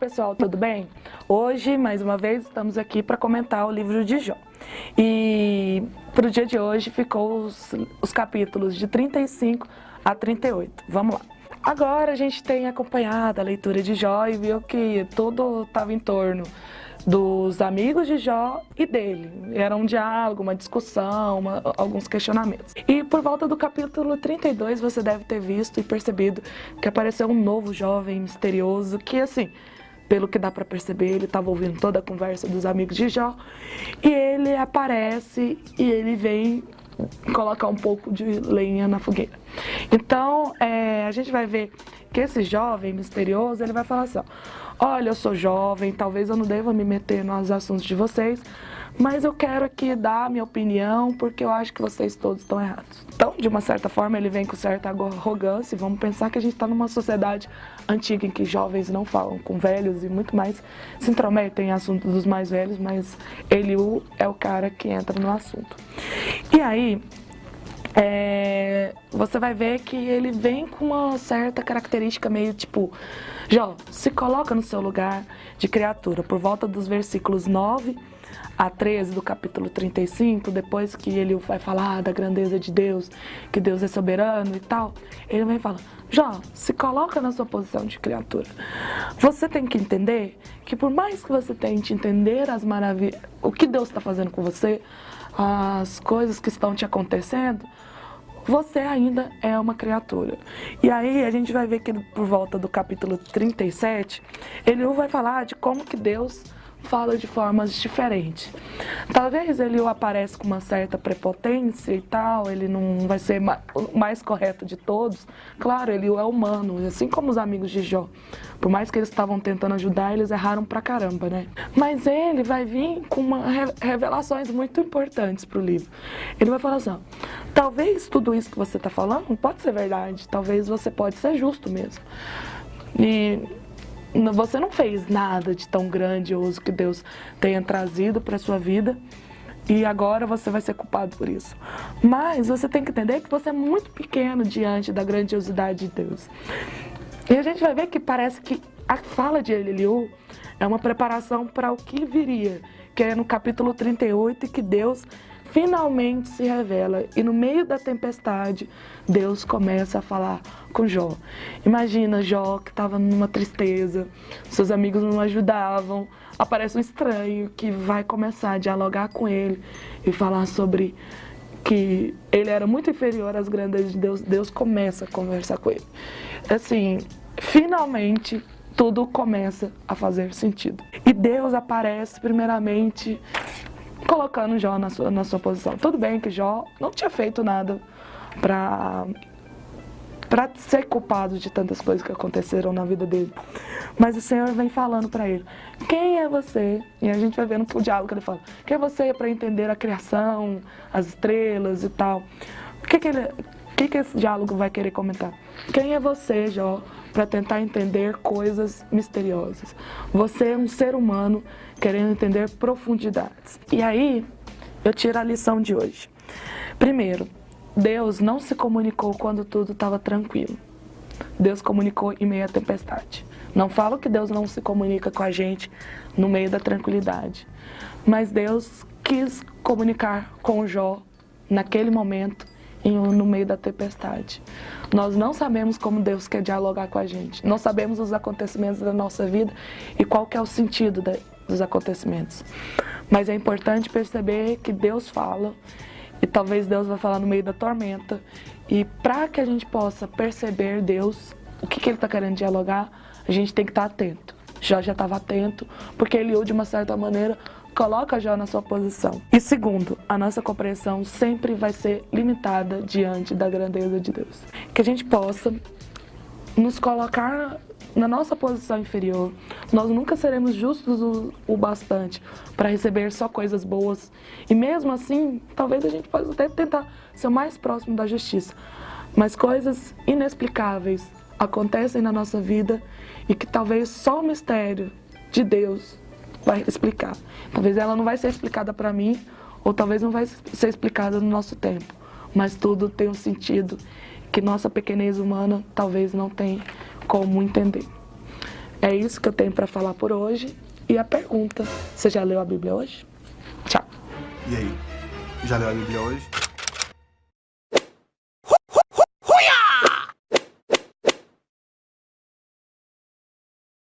pessoal, tudo bem? Hoje, mais uma vez, estamos aqui para comentar o livro de Jó. E para o dia de hoje ficou os capítulos de 35 a 38. Vamos lá. Agora a gente tem acompanhado a leitura de Jó e viu que tudo estava em torno dos amigos de Jó e dele. Era um diálogo, uma discussão, alguns questionamentos. E por volta do capítulo 32 você deve ter visto e percebido que apareceu um novo jovem misterioso que, assim, pelo que dá para perceber, ele estava ouvindo toda a conversa dos amigos de Jó e ele aparece e ele vem colocar um pouco de lenha na fogueira. Então, a gente vai ver que esse jovem misterioso, ele vai falar assim, ó, olha, eu sou jovem, talvez eu não deva me meter nos assuntos de vocês, mas eu quero aqui dar a minha opinião, porque eu acho que vocês todos estão errados. Então, de uma certa forma, ele vem com certa arrogância, e vamos pensar que a gente está numa sociedade antiga em que jovens não falam com velhos e muito mais se intrometem em assuntos dos mais velhos, mas ele é o cara que entra no assunto. E aí, você vai ver que ele vem com uma certa característica meio tipo, Jó, se coloca no seu lugar de criatura, por volta dos versículos 9 a 13 do capítulo 35, depois que ele vai falar da grandeza de Deus, que Deus é soberano e tal, ele vem falando, Jó, se coloca na sua posição de criatura. Você tem que entender que por mais que você tente entender as maravilhas, o que Deus está fazendo com você, as coisas que estão te acontecendo, você ainda é uma criatura. E aí a gente vai ver que por volta do capítulo 37, ele vai falar de como que Deus fala de formas diferentes. Talvez ele aparece com uma certa prepotência e tal, ele não vai ser o mais correto de todos. Claro, ele é humano, assim como os amigos de Jó. Por mais que eles estavam tentando ajudar, eles erraram pra caramba, né? Mas ele vai vir com revelações muito importantes pro livro. Ele vai falar assim, ó, talvez tudo isso que você tá falando não pode ser verdade, talvez você pode ser justo mesmo. E você não fez nada de tão grandioso que Deus tenha trazido para a sua vida e agora você vai ser culpado por isso. Mas você tem que entender que você é muito pequeno diante da grandiosidade de Deus. E a gente vai ver que parece que a fala de Eliú é uma preparação para o que viria, que é no capítulo 38, e que Deus finalmente se revela. E no meio da tempestade, Deus começa a falar com Jó. Imagina Jó que estava numa tristeza, seus amigos não ajudavam, aparece um estranho que vai começar a dialogar com ele e falar sobre que ele era muito inferior às grandezas de Deus. Deus começa a conversar com ele. Assim, finalmente tudo começa a fazer sentido. E Deus aparece primeiramente colocando Jó na sua posição. Tudo bem que Jó não tinha feito nada para ser culpado de tantas coisas que aconteceram na vida dele. Mas o Senhor vem falando para ele, quem é você? E a gente vai vendo o diálogo que ele fala, quem é você para entender a criação, as estrelas e tal? O que esse diálogo vai querer comentar? Quem é você, Jó, para tentar entender coisas misteriosas? Você é um ser humano querendo entender profundidades. E aí, eu tiro a lição de hoje. Primeiro, Deus não se comunicou quando tudo estava tranquilo. Deus comunicou em meio à tempestade. Não falo que Deus não se comunica com a gente no meio da tranquilidade. Mas Deus quis comunicar com Jó naquele momento, no meio da tempestade. Nós não sabemos como Deus quer dialogar com a gente. Não sabemos os acontecimentos da nossa vida e qual que é o sentido dos acontecimentos. Mas é importante perceber que Deus fala, e talvez Deus vai falar no meio da tormenta, e para que a gente possa perceber Deus, o que Ele está querendo dialogar, a gente tem que estar atento. Jó já estava atento, porque Eliú, de uma certa maneira, coloca Jó na sua posição. E segundo, a nossa compreensão sempre vai ser limitada diante da grandeza de Deus. Que a gente possa nos colocar na nossa posição inferior. Nós nunca seremos justos o bastante para receber só coisas boas. E mesmo assim, talvez a gente possa até tentar ser o mais próximo da justiça. Mas coisas inexplicáveis acontecem na nossa vida e que talvez só o mistério de Deus vai explicar. Talvez ela não vai ser explicada para mim, ou talvez não vai ser explicada no nosso tempo. Mas tudo tem um sentido que nossa pequenez humana talvez não tenha como entender. É isso que eu tenho para falar por hoje. E a pergunta: você já leu a Bíblia hoje? Tchau. E aí? Já leu a Bíblia hoje?